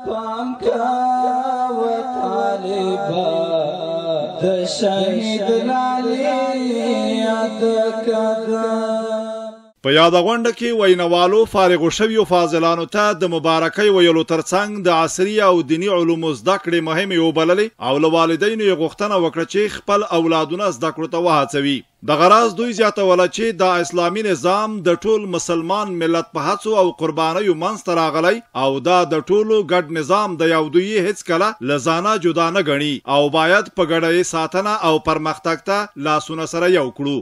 پانکا و طالبا د شهید لالی یاد کده. په یاده غونډه کې وینوالو فارغو شویو فاضلانو ته د مبارکۍ ویلو ترڅنګ د عصري او دیني علومو زده کړې مهمې وبللې او له والدینو یې غوښتنه وکړه چې خپل اولادونه زده کړو ته وهڅوي. دغه راز دوی زیاتوله چې دا اسلامي نظام د ټول مسلمان ملت په هڅو او قربانیو منځته راغلی او دا د ټولو ګډ نظام د یو دوی هیڅکله له ځانه جدا نه ګڼي او باید په ګډه یې ساتنه او پرمختګ ته لاسونه سره یو کړو.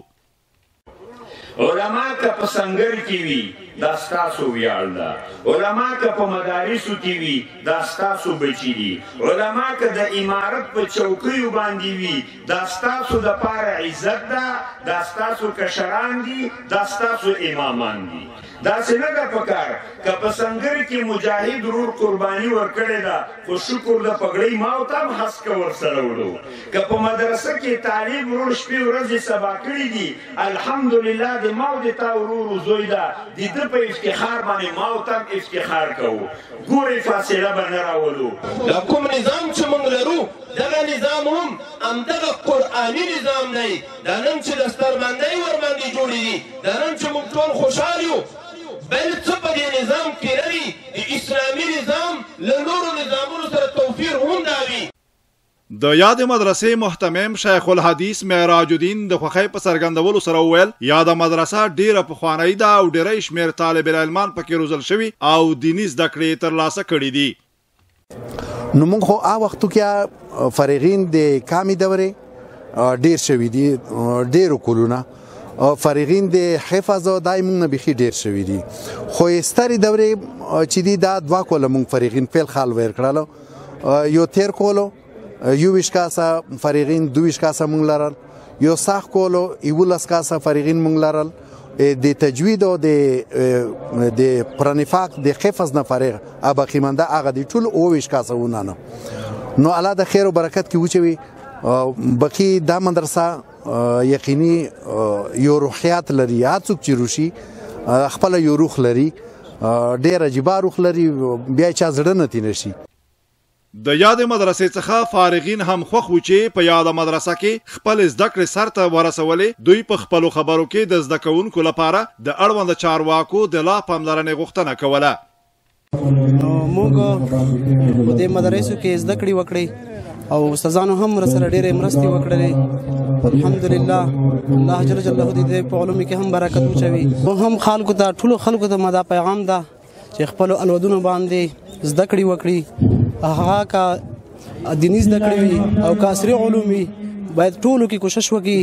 علما که په سنگر کې وي دا ستاسو ویاړ ده، علما که په مدارسو کې وي دا ستاسو بچي دي، علما که د امارت په چوکیو باندې وي دا ستاسو دپاره عزت ده، دا ستاسو کشران دي، دا ستاسو امامان دي. داسې نه ده پکار که په سنگر کې مجاهد ورور قرباني ورکړې ده خو شکر د پګړۍ ماو ته هم هسکه ورسره وړو. که په مدرسه کې طالب ورور شپې ورځې سبا کړي دي الحمدلله د ماو د تا ورور زوی ده د ده په افتخار باندې ماو ته هم افتخار کوو. ګورئ فاصله به نه راولو. دا کوم نظام چې موږ لرو دغه نظام هم همدغه قرآني نظام دی. دا نن چې دستربندۍ ورباندې جوړې دي دا نن چې موږ ټول خوشحال یو بل څه په دې نظام کې نه وي. د اسلامي نظام له نورو نظامونو سره توپیر هم دا وي. د یاد مدرسې محتمم شیخ الحدیث معراج الدین د خوښۍ په څرګندولو سره وویل یاده مدرسه ډیره پخوانۍ ده او ډیری شمېر طالب العلمان پکې روزل شوي او دیني زده کړې ترلاسه کړي دي. نو موږ خو هغه وختو کې فارغین د کامې دورې ډیر شوي دي، ډیرو کلونه فارغین د حفظ او دای موږ نه بیخي ډیر شوي دي. خو سترې دورې چې دي دا دوه کوله موږ فارغین فعل خال ور کړلو. یو تیر کولو 21 کاسه فارغین 22 کاسه موږ لرل، یو ساخ کولو 11 کاسه فارغین موږ لرل. د تجوید او د پرانفاق د حفظ نه فارغ باقی مانده هغه د ټول 22 کاسه ونانه. نو الله د خیر او برکت کې وچوي باقی دا مدرسه یقیني یو روحیات لري. هڅوک چې روشي خپل یو روح لري، ډیر عجیب روح لري، بیا چا زړه نه تینه شي. د یاد مدرسې څخه فارغین هم خوښ و چې په یاد مدرسه کې خپل زده کړې سر ته ورسولې. دوی په خپلو خبرو کې د زده کوونکو لپاره د اړوند چارواکو د لا پاملرنې غوښتنه کوله. موږ په دې مدرسو کې زده کړې وکړې او استادانو هم سره ډېرې مرستې وکړلې. الحمدلله الله جل جلاله دې په علومو کې هم برکت وچوي. هم خلکو ته ټولو خلکو ته دا پیغام ده چې خپلو الودونو باندې زده کړې وکړي. هغه که دیني زده کړې وي او که عصري علوم وي باید ټولو کې کوشش وکړي،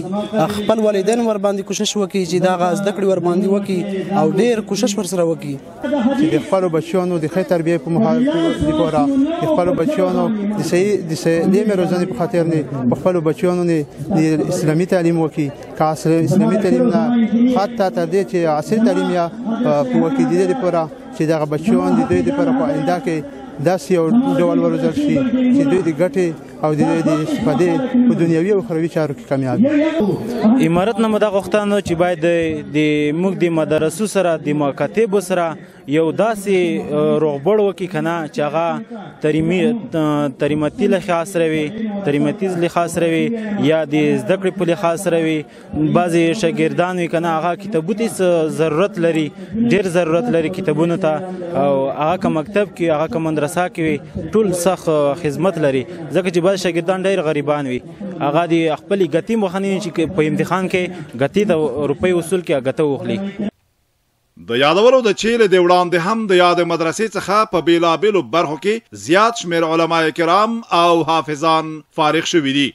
خپل والدین ور باندې کوشش وکړي چې دا زده کړې ور باندې وکړي او ډېر کوشش ور سره وکړي چې د خپلو بچیانو د ښې تربیې په لپاره د خپلو بچیانو د سالمې روزنې په خاطر نه په خپلو بچیانو نه د اسلامي تعلیم وکړي. که اسلامي تعلیم نه حتی تر دې چې عصري تعلیم یا په وکړي د دې لپاره چې دغه بچیان د دوی لپاره په آینده کې داسې یو ډول وروزل شي چې دوی د ګټې او د استفادې په دنیوي او اخروي چارو کې کامیاب وي. امارت نه مو دا غوښتنه چې باید موږ د مدرسو سره د مکاتبو سره یو داسې روغبړ وکړي که نه چې هغه تریمتي لحاظ سره وي، تریمتیز لحاظ سره وي یا د زده کړې په لحاظ سره وي. بعضې شاګردان وي که نه هغه کتابو ته ضرورت لري، ډېر ضرورت لري کتابونو ته، او هغه که مکتب کې هغه که مدرسه کې وي ټول سخت خدمت لري. ځکه چې بعض شاګردان ډېر غریبان وي، هغه د خپلې ګټې مخه نه چې په امتحان کې ګټې د روپۍ اصول کې ګټه واخلي. د یادولو د چیلې د وړاندې هم د یاد مدرسې څخه په بیلابیلو برخو کې زیات شمېر علما کرام او حافظان فارغ شوي دي.